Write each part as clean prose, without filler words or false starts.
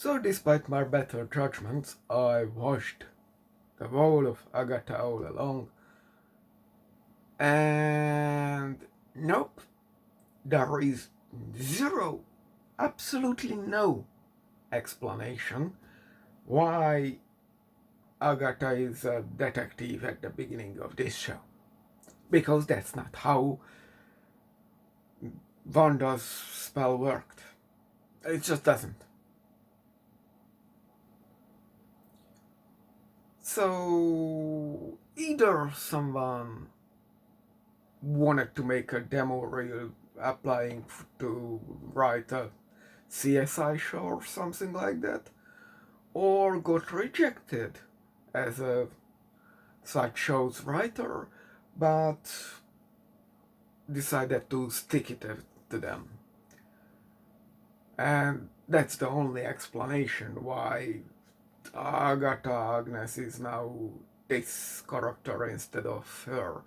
So despite my better judgments, I watched the whole of Agatha all along, and nope, there is zero, absolutely no explanation why Agatha is a detective at the beginning of this show. Because that's not how Wanda's spell worked. It just doesn't. So either someone wanted to make a demo reel applying to write a CSI show or something like that, or got rejected as a such show's writer, but decided to stick it to them. And that's the only explanation why Agatha Agnes is now this character instead of her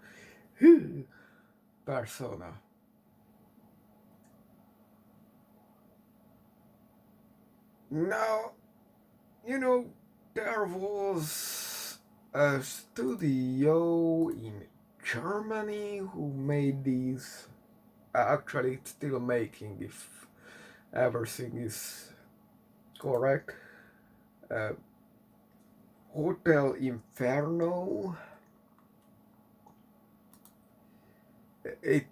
persona. Now, you know, there was a studio in Germany who made these. Actually, it's still making, if everything is correct. Uh, Hotel Inferno. It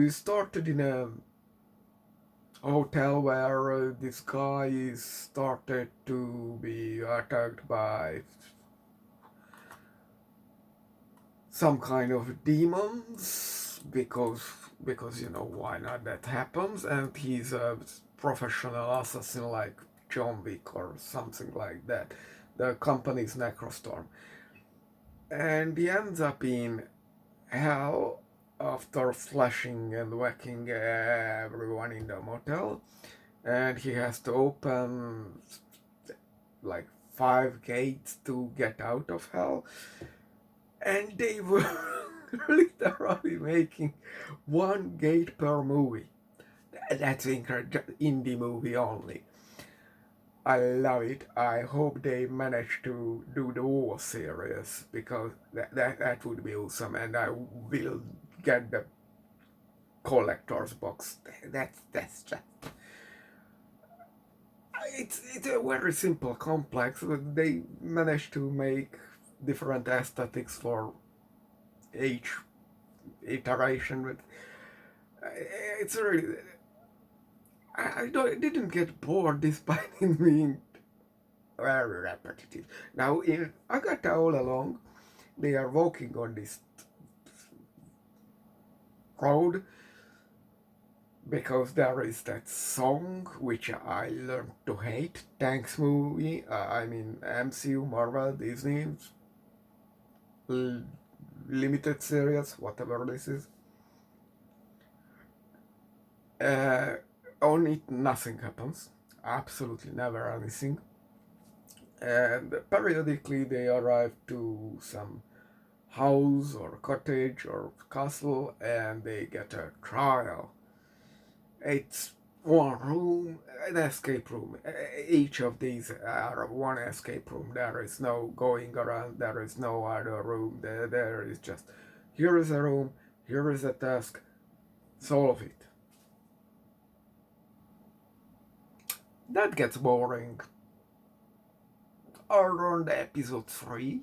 started in a hotel where this guy is started to be attacked by some kind of demons because you know why not, that happens, and he's a professional assassin like John Wick or something like that. The company's Necrostorm, and he ends up in hell after slashing and whacking everyone in the motel, and he has to open like 5 gates to get out of hell, and they were literally making 1 gate per movie. That's incredible. Indie movie only. I love it. I hope they manage to do the whole series because that would be awesome, and I will get the collector's box. That's just it's a very simple complex, but they managed to make different aesthetics for each iteration. But it's really I didn't get bored despite it being very repetitive. Now in Agatha all along, they are walking on this road because there is that song which I learned to hate. Thanks movie, I mean MCU, Marvel, Disney, limited series, whatever this is. Uh, on it, nothing happens. Absolutely never anything. And periodically they arrive to some house or cottage or castle and they get a trial. It's one room, an escape room. Each of these are one escape room. There is no going around, there is no other room. There is just, here is a room, here is a task, solve it. That gets boring around episode 3,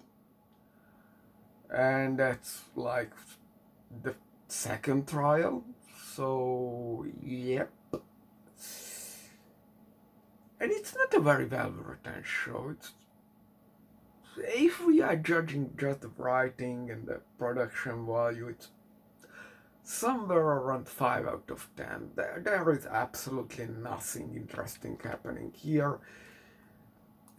and that's like the second trial. So, yep. And it's not a very well written show. It's, if we are judging just the writing and the production value, it's somewhere around 5 out of 10. There is absolutely nothing interesting happening here.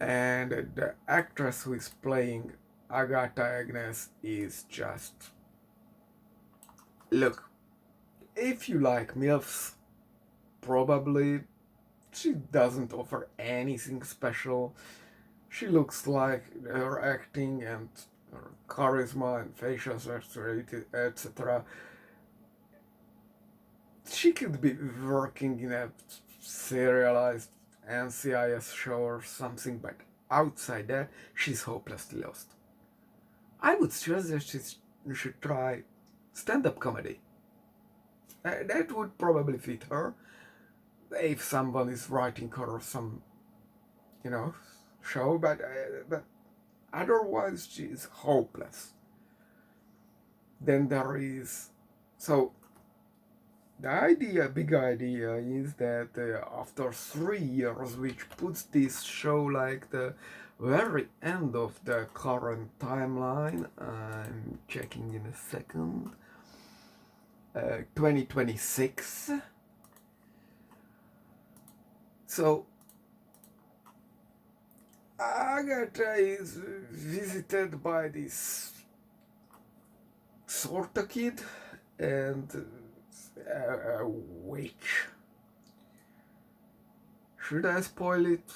And the actress who is playing Agatha Agnes is just. Look, if you like MILFs, probably she doesn't offer anything special. She looks like her acting and her charisma and facial expression, etc. She could be working in a serialized NCIS show or something, but outside that, she's hopelessly lost. I would suggest that she should try stand-up comedy. That would probably fit her if someone is writing her some, you know, show, but otherwise she is hopeless. Then there is, so the big idea is that after 3 years, which puts this show like the very end of the current timeline, I'm checking in a second, 2026. So Agatha is visited by this sort of kid and a witch. Should I spoil it?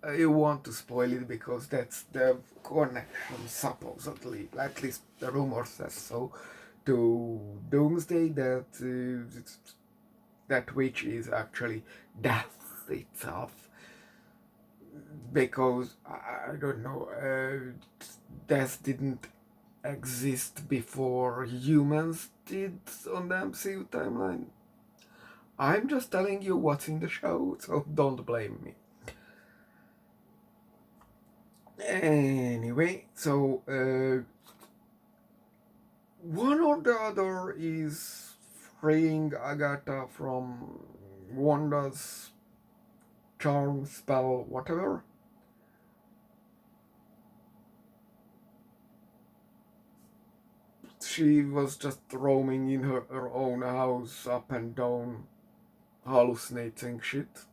I want to spoil it because that's the connection, supposedly, at least the rumor says so, to Doomsday, that witch is actually death itself. Because, I don't know, death didn't exist before humans did on the MCU timeline. I'm just telling you what's in the show, so don't blame me. Anyway, so one or the other is freeing Agatha from Wanda's charm, spell, whatever. She was just roaming in her own house, up and down, hallucinating shit.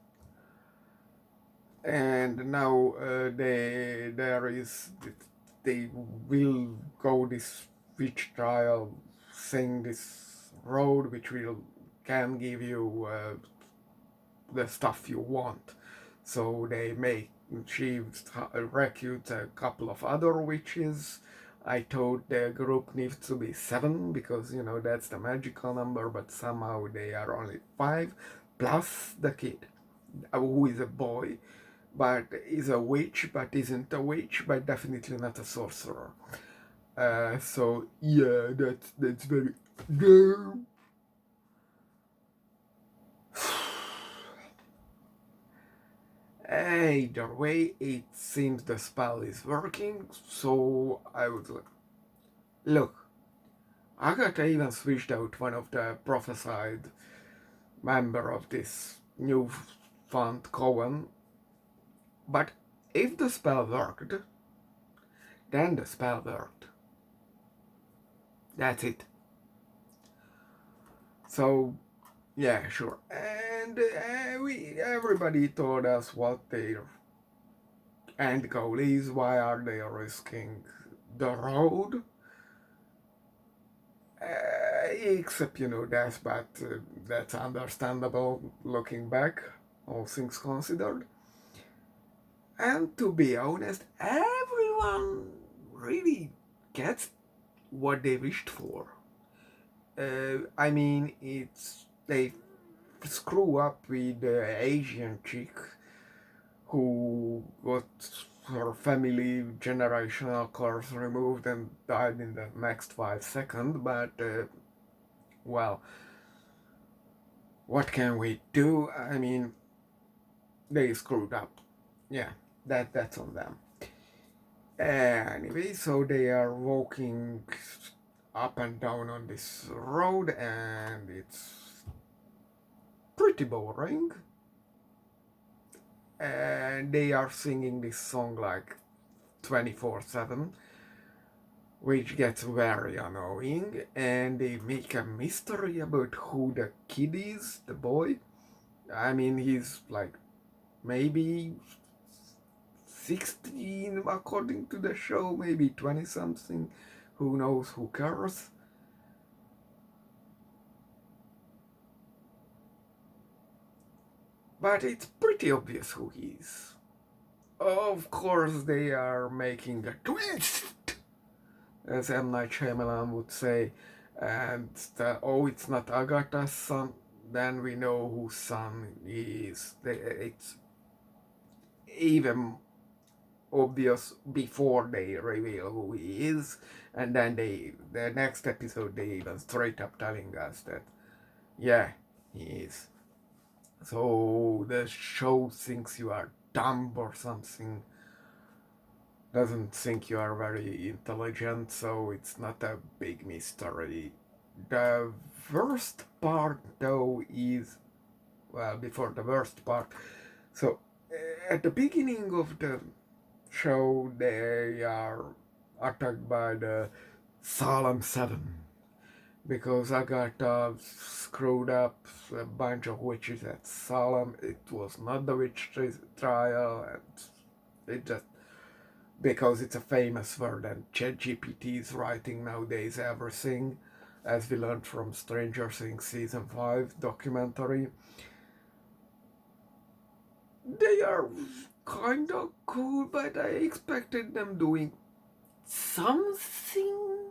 And now they will go this witch trial thing, this road which can give you the stuff you want. So she recruits a couple of other witches. I thought the group needs to be 7 because that's the magical number, but somehow they are only 5 plus the kid who is a boy but is a witch but isn't a witch but definitely not a sorcerer. So yeah, that's very good. Either way, it seems the spell is working, so I would look. Agatha even switched out one of the prophesied member of this new fund coven. But if the spell worked, then the spell worked. That's it. So yeah, sure. And everybody told us what their end goal is. Why are they risking the road? Except that's but that's understandable looking back, all things considered. And to be honest, everyone really gets what they wished for. I mean, they screw up with the Asian chick who got her family generational curse removed and died in the next 5 seconds, but well, what can we do? I mean, they screwed up. Yeah, that's on them. Anyway, so they are walking up and down on this road and it's pretty boring. And they are singing this song like 24/7, which gets very annoying, and they make a mystery about who the kid is, the boy. I mean, he's like maybe 16 according to the show, maybe 20 something, who knows, who cares. But it's pretty obvious who he is. Of course they are making a twist, as M. Night Shyamalan would say, and it's not Agatha's son, then we know whose son he is. even obvious before they reveal who he is, and then the next episode they even straight up telling us that yeah, he is. So the show thinks you are dumb or something, doesn't think you are very intelligent, so it's not a big mystery. The worst part though is, well, before the worst part, so at the beginning of the show they are attacked by the Salem 7 because Agatha screwed up a bunch of witches at Salem. It was not the witch trial, and it just, because it's a famous word and ChatGPT is writing nowadays everything, as we learned from Stranger Things season 5 documentary. They are kind of cool, but I expected them doing something,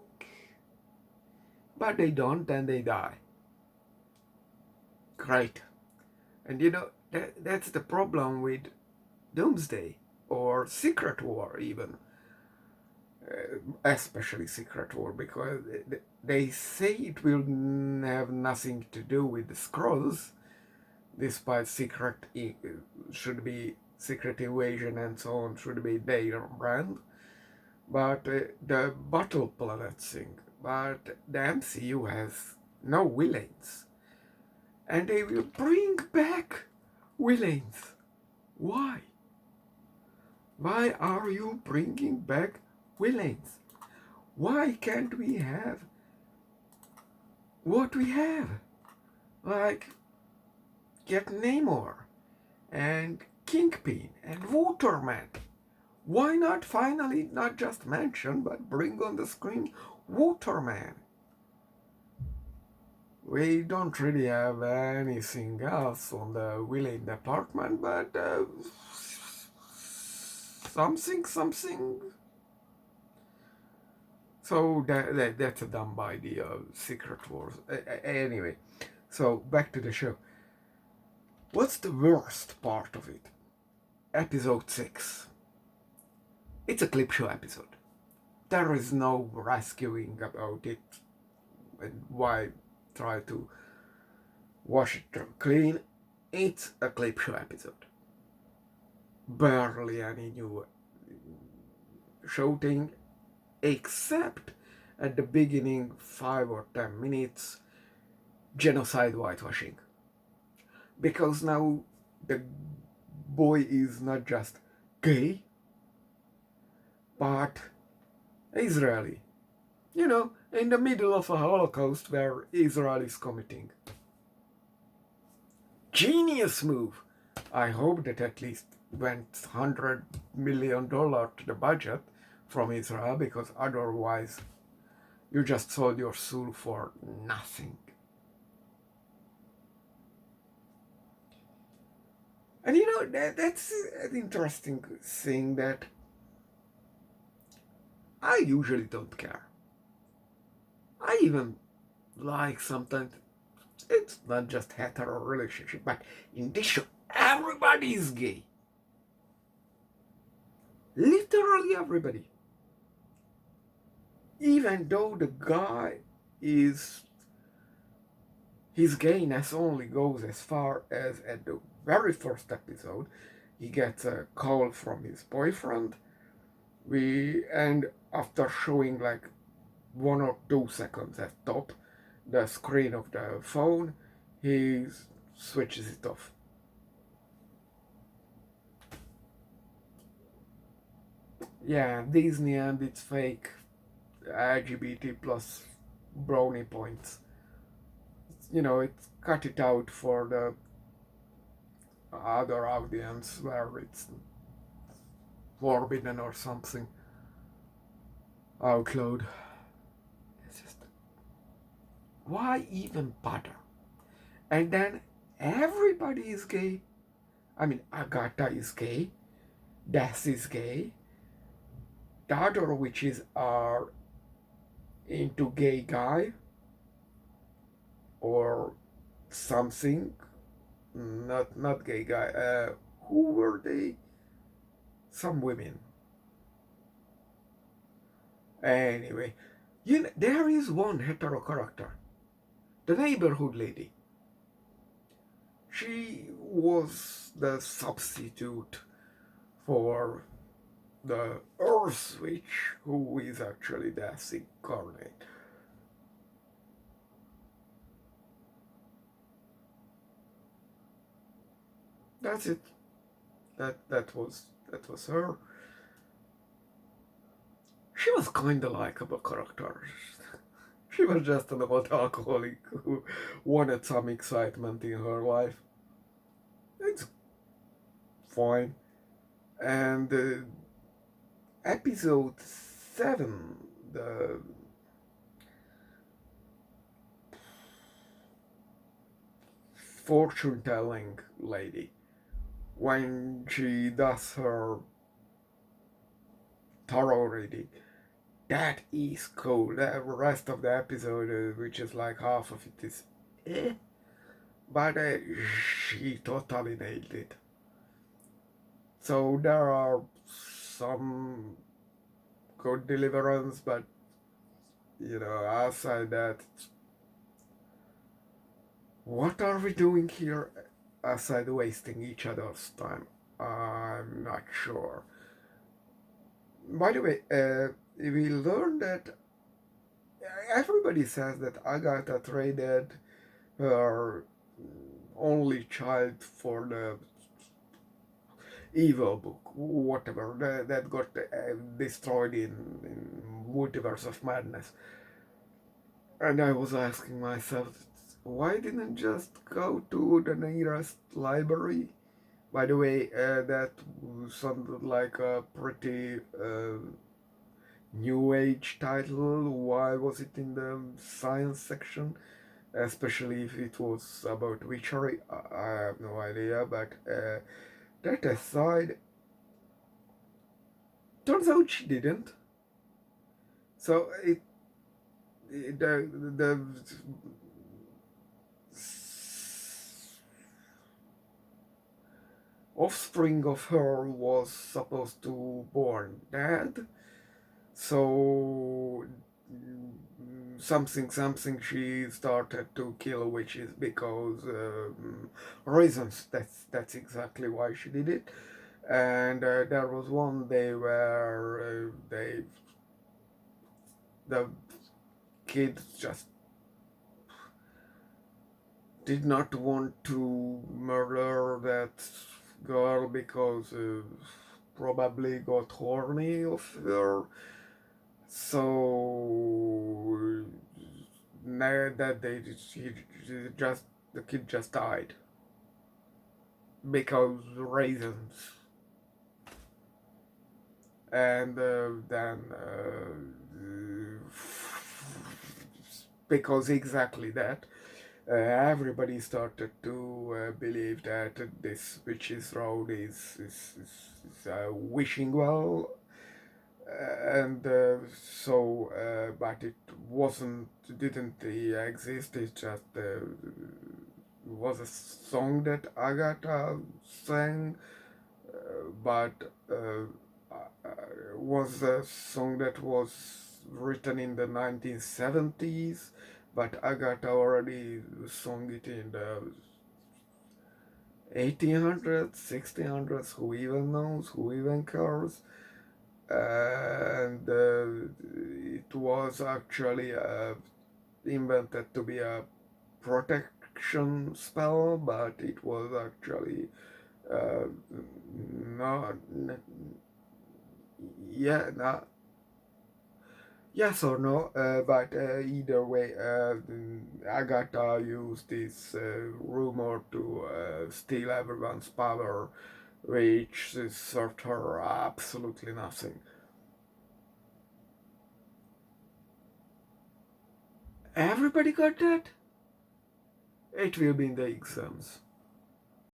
but they don't, and they die. Great. And that's the problem with Doomsday or Secret War, even. Especially Secret War, because they say it will have nothing to do with the Skrulls, despite should be Secret Invasion and so on should be their brand, but the Battle Planet thing. But the MCU has no villains, and they will bring back villains. Why? Why are you bringing back villains? Why can't we have what we have? Like, get Namor and Kingpin and Waterman. Why not finally not just mention but bring on the screen Waterman? We don't really have anything else on the villain department, but something. So that's a dumb idea, Secret Wars. Anyway, so back to the show. What's the worst part of it? Episode 6. It's a clip show episode. There is no rescuing about it. And why try to wash it clean? It's a clip show episode. Barely any new shooting, except at the beginning 5 or 10 minutes, genocide whitewashing. Because now the boy is not just gay, but Israeli. In the middle of a Holocaust where Israel is committing. Genius move! I hope that at least went $100 million to the budget from Israel, because otherwise you just sold your soul for nothing. And that's an interesting thing that I usually don't care. I even like sometimes, it's not just hetero relationship, but in this show, everybody is gay. Literally everybody. Even though the guy his gayness only goes as far as at the very first episode, he gets a call from his boyfriend. And after showing like 1 or 2 seconds at top the screen of the phone, he switches it off. Yeah, Disney and its fake LGBT plus brownie points. It cut it out for the other audience where it's forbidden or something. Outlawed. It's just, why even bother? And then everybody is gay. I mean, Agatha is gay, Death is gay, the other witches are into gay guy or something, not gay guy. Who were they? some women. Anyway, there is one hetero character, the neighborhood lady. She was the substitute for the Earth Witch, who is actually Death incarnate. That's it. That was her. She was kinda likable character. She was just an old alcoholic who wanted some excitement in her life. It's fine. And episode 7, the fortune telling lady, when she does her tarot reading, that is cool. The rest of the episode, which is like half of it, is eh. But she totally nailed it. So there are some good deliverance, but outside that, what are we doing here aside wasting each other's time? I'm not sure. By the way, we learned that everybody says that Agatha traded her only child for the evil book, whatever, that got destroyed in Multiverse of Madness. And I was asking myself, why didn't just go to the nearest library? By the way, that sounded like a pretty new age title. Why was it in the science section? Especially if it was about witchery, I have no idea. But that aside, turns out she didn't. So the offspring of her was supposed to born dead. So something she started to kill witches because reasons. That's exactly why she did it. And there was one day where the kids just did not want to murder that girl because probably got horny of her. So that they just the kid just died because reasons. And then because exactly that, everybody started to believe that this witch's road is wishing well, and but it didn't exist. It just was a song that Agatha sang, but was a song that was written in the 1970s, but Agatha already sung it in the 1800s, 1600s, who even knows, who even cares. And it was actually invented to be a protection spell, but it was actually not, yeah, not, yes or no, but either way, Agatha used this rumor to steal everyone's power, which served her absolutely nothing. Everybody got that? It will be in the exams.